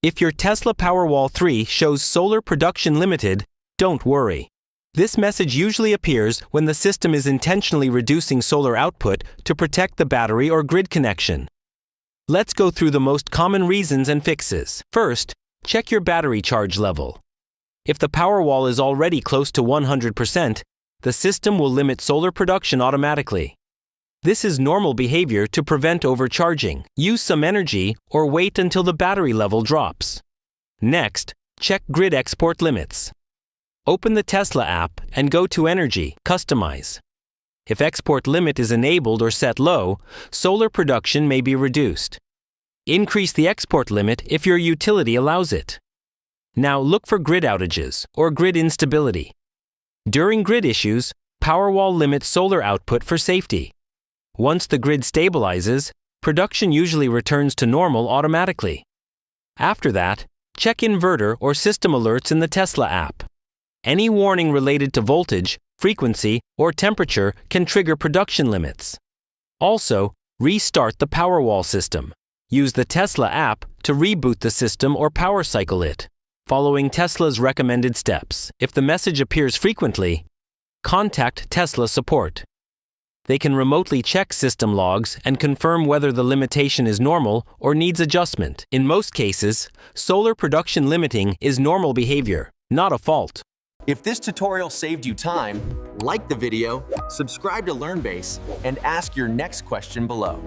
If your Tesla Powerwall 3 shows solar production limited, don't worry. This message usually appears when the system is intentionally reducing solar output to protect the battery or grid connection. Let's go through the most common reasons and fixes. First, check your battery charge level. If the Powerwall is already close to 100%, the system will limit solar production automatically. This is normal behavior to prevent overcharging. Use some energy or wait until the battery level drops. Next, check grid export limits. Open the Tesla app and go to Energy, Customize. If export limit is enabled or set low, solar production may be reduced. Increase the export limit if your utility allows it. Now look for grid outages or grid instability. During grid issues, Powerwall limits solar output for safety. Once the grid stabilizes, production usually returns to normal automatically. After that, check inverter or system alerts in the Tesla app. Any warning related to voltage, frequency, or temperature can trigger production limits. Also, restart the Powerwall system. Use the Tesla app to reboot the system or power cycle it, following Tesla's recommended steps. If the message appears frequently, contact Tesla support. They can remotely check system logs and confirm whether the limitation is normal or needs adjustment. In most cases, solar production limiting is normal behavior, not a fault. If this tutorial saved you time, like the video, subscribe to LearnBase, and ask your next question below.